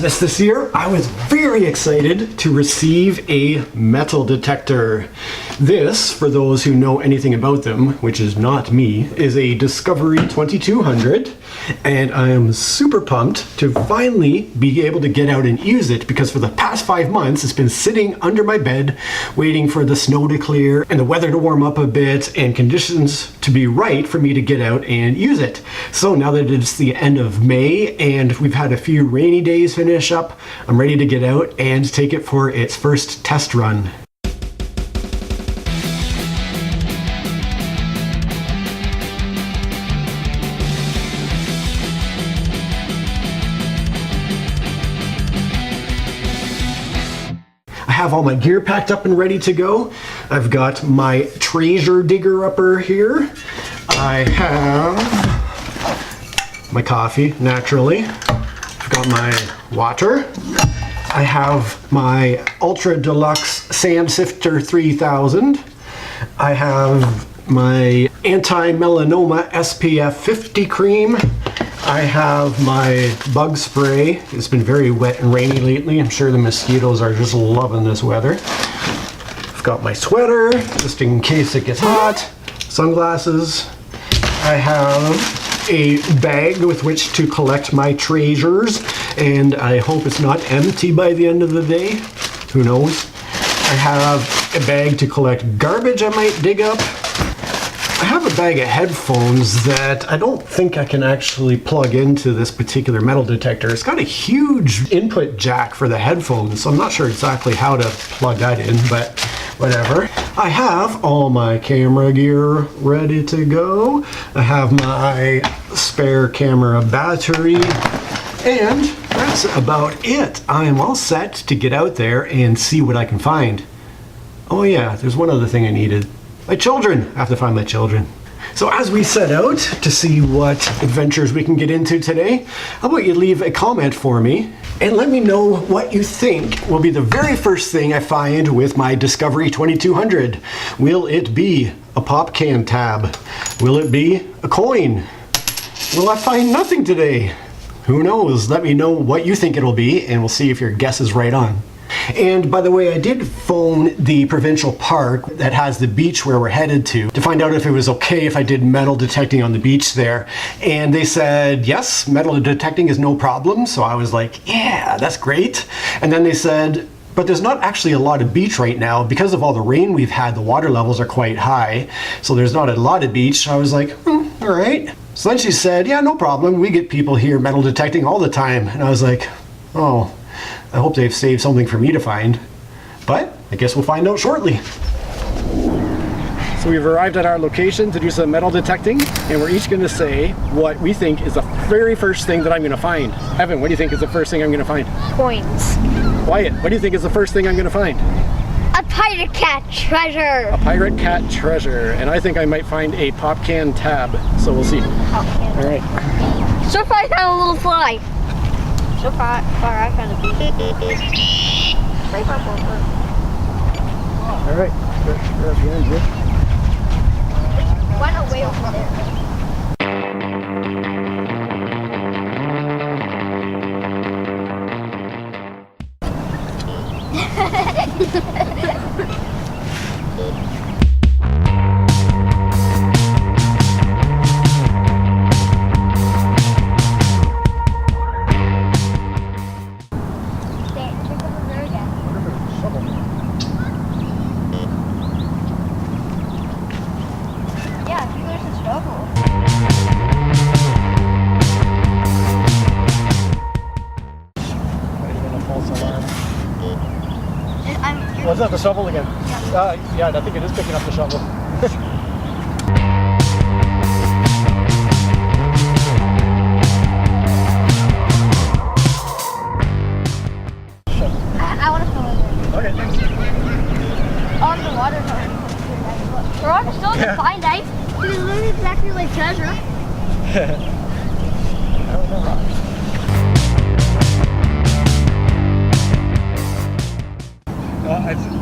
Christmas this year, I was very excited to receive a metal detector. This, for those who know anything about them, which is not me, is a Discovery 2200, and I am super pumped to finally be able to get out and use it, because for the past 5 months it's been sitting under my bed waiting for the snow to clear and the weather to warm up a bit and conditions to be right for me to get out and use it. So now that it's the end of May and we've had a few rainy days finish up, I'm ready to get out and take it for its first test run. I have all my gear packed up and ready to go. I've got my treasure digger upper here. I have my coffee, naturally. I've got my water. I have my Ultra Deluxe Sand Sifter 3000. I have my anti-melanoma SPF 50 cream. I have my bug spray. It's been very wet and rainy lately. I'm sure the mosquitoes are just loving this weather. I've got my sweater, just in case it gets hot. Sunglasses. I have a bag with which to collect my treasures, and I hope it's not empty by the end of the day. Who knows? I have a bag to collect garbage I might dig up. I have a bag of headphones that I don't think I can actually plug into this particular metal detector. It's got a huge input jack for the headphones, so I'm not sure exactly how to plug that in, but whatever. I have all my camera gear ready to go. I have my spare camera battery, and that's about it. I am all set to get out there and see what I can find. Oh yeah, there's one other thing I needed. My children. I have to find my children. So as we set out to see what adventures we can get into today, how about you leave a comment for me and let me know what you think will be the very first thing I find with my Discovery 2200. Will it be a pop can tab? Will it be a coin? Will I find nothing today? Who knows? Let me know what you think it'll be and we'll see if your guess is right on. And by the way, I did phone the provincial park that has the beach where we're headed to find out if it was okay if I did metal detecting on the beach there. And they said, yes, metal detecting is no problem. So I was like, yeah, that's great. And then they said, but there's not actually a lot of beach right now. Because of all the rain we've had, the water levels are quite high. So there's not a lot of beach. I was like, all right. So then she said, yeah, no problem. We get people here metal detecting all the time. And I was like, oh, I hope they've saved something for me to find, but I guess we'll find out shortly. So we've arrived at our location to do some metal detecting, and we're each going to say what we think is the very first thing that I'm going to find. Evan, what do you think is the first thing I'm going to find? Coins. Wyatt, what do you think is the first thing I'm going to find? A pirate cat treasure. A pirate cat treasure, and I think I might find a pop can tab, so we'll see. Okay. All right. So far I found a little fly. So far I found a beach. All right, you're behind you. Why not way over there? Was that the shovel again? Yeah, I think it is picking up the shovel. I want to follow it. Okay, thanks. On the water. We're on still to find ice. It's literally exactly like treasure. I don't know.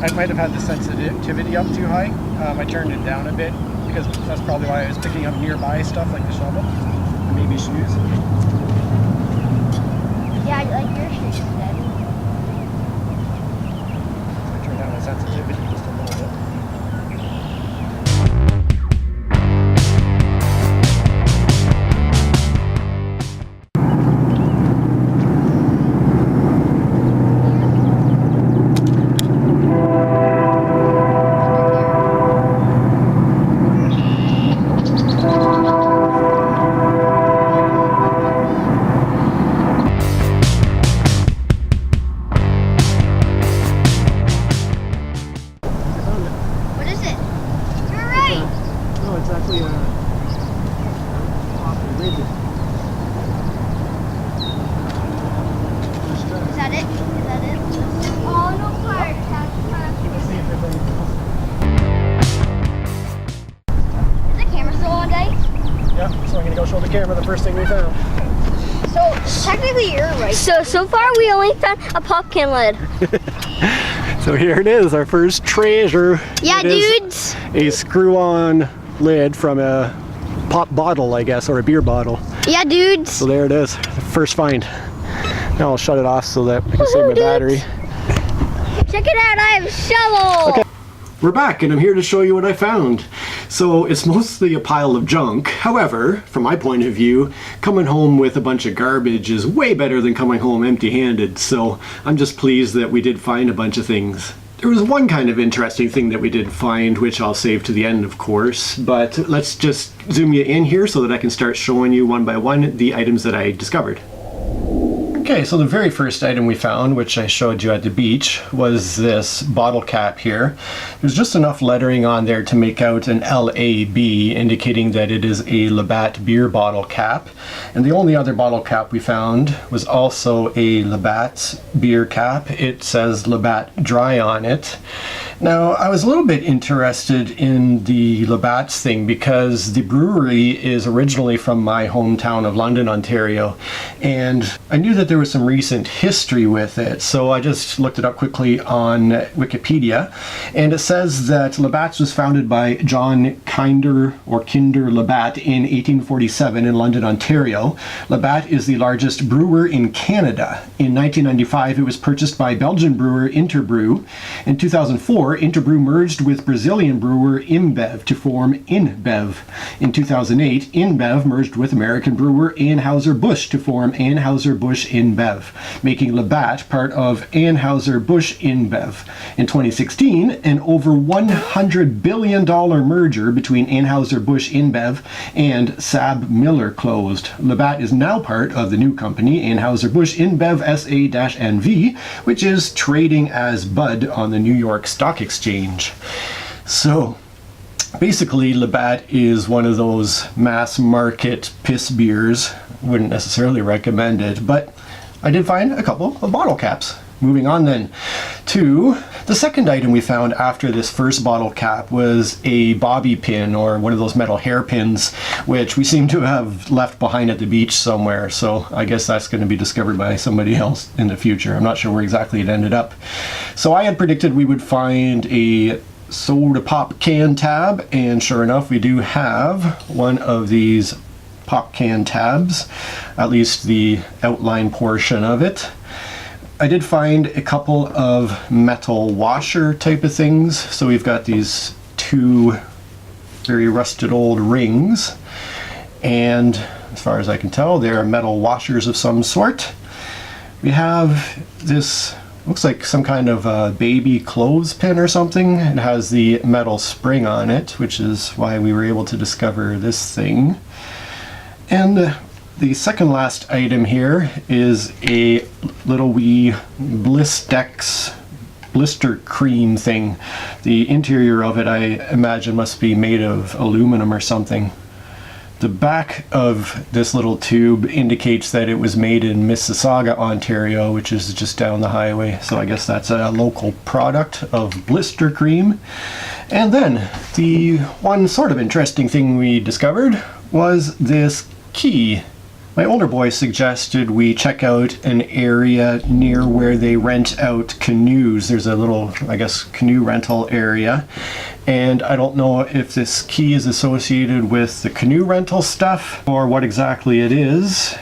I might have had the sensitivity up too high. I turned it down a bit because that's probably why I was picking up nearby stuff like the shovel and maybe shoes. Yeah, like your shit is dead. Turn down my sensitivity just a little bit. What is it? You're right. No, it's actually off the ridge. Is that it? Is that it? Oh, no fire. Is the camera still on, Daddy? Yeah, so I'm gonna go show the camera the first thing we found. So, technically you're right. So far we only found a pop can lid. So here it is, our first treasure. Yeah, It is dudes. a screw-on lid from a pop bottle, I guess, or a beer bottle. Yeah, dudes. So there it is, the first find. Now I'll shut it off so that I can save my dudes. battery. Check it out, I have a shovel. Okay. We're back and I'm here to show you what I found. So it's mostly a pile of junk. However, from my point of view, coming home with a bunch of garbage is way better than coming home empty-handed. So I'm just pleased that we did find a bunch of things. There was one kind of interesting thing that we did find, which I'll save to the end, of course, but let's just zoom you in here so that I can start showing you one by one the items that I discovered. Okay, so the very first item we found, which I showed you at the beach, was this bottle cap here. There's just enough lettering on there to make out an LAB, indicating that it is a Labatt beer bottle cap. And the only other bottle cap we found was also a Labatt beer cap. It says Labatt Dry on it. Now, I was a little bit interested in the Labatt's thing because the brewery is originally from my hometown of London, Ontario, and I knew that there was some recent history with it, so I just looked it up quickly on Wikipedia, and it says that Labatt's was founded by John Kinder Labatt in 1847 in London, Ontario. Labatt is the largest brewer in Canada. In 1995, it was purchased by Belgian brewer Interbrew. In 2004, Interbrew merged with Brazilian brewer InBev to form InBev. In 2008, InBev merged with American brewer Anheuser-Busch to form Anheuser-Busch InBev, making Labatt part of Anheuser-Busch InBev. In 2016, an over $100 billion merger between Anheuser-Busch InBev and SABMiller closed. Labatt is now part of the new company, Anheuser-Busch InBev SA-NV, which is trading as Bud on the New York Stock Exchange. So, basically, Labatt is one of those mass market piss beers. Wouldn't necessarily recommend it, but I did find a couple of bottle caps. Moving on then to the second item we found after this first bottle cap was a bobby pin, or one of those metal hairpins, which we seem to have left behind at the beach somewhere. So I guess that's going to be discovered by somebody else in the future. I'm not sure where exactly it ended up. So I had predicted we would find a soda pop can tab, and sure enough, we do have one of these pop can tabs, at least the outline portion of it. I did find a couple of metal washer type of things. So we've got these two very rusted old rings, and as far as I can tell, they're metal washers of some sort. We have this, looks like some kind of a baby clothespin or something. It has the metal spring on it, which is why we were able to discover this thing. And the second last item here is a little wee Blistex blister cream thing. The interior of it, I imagine, must be made of aluminum or something. The back of this little tube indicates that it was made in Mississauga, Ontario, which is just down the highway. So I guess that's a local product of blister cream. And then the one sort of interesting thing we discovered was this key. My older boy suggested we check out an area near where they rent out canoes. There's a little, I guess, canoe rental area. And I don't know if this key is associated with the canoe rental stuff or what exactly it is.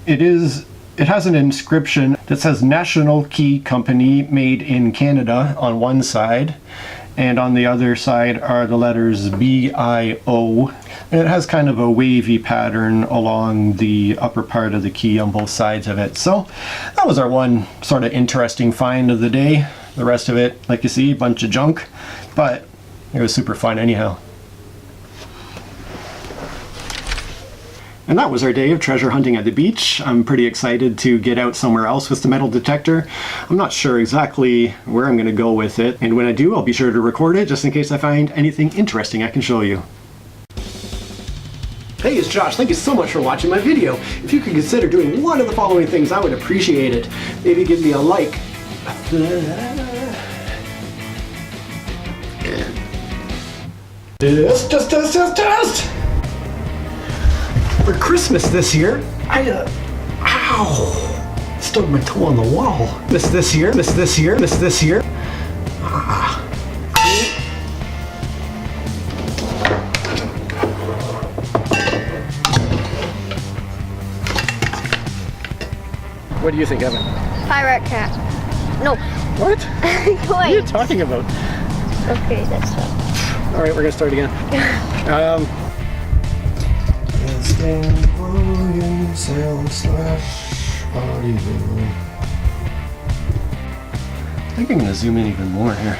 It is It has an inscription that says National Key Company made in Canada on one side, and on the other side are the letters B-I-O. And it has kind of a wavy pattern along the upper part of the key on both sides of it. So that was our one sort of interesting find of the day. The rest of it, like you see, a bunch of junk, but it was super fun anyhow. And that was our day of treasure hunting at the beach. I'm pretty excited to get out somewhere else with the metal detector. I'm not sure exactly where I'm going to go with it, and when I do, I'll be sure to record it just in case I find anything interesting I can show you. Hey, it's Josh. Thank you so much for watching my video. If you could consider doing one of the following things, I would appreciate it. Maybe give me a like. Test. For Christmas this year, ow! Stubbed my toe on the wall. Missed this year. Ah. What do you think, Evan? Pirate cat. No. What? What are you talking about? Okay, that's fine. Alright, we're gonna start again. I think I'm gonna zoom in even more here.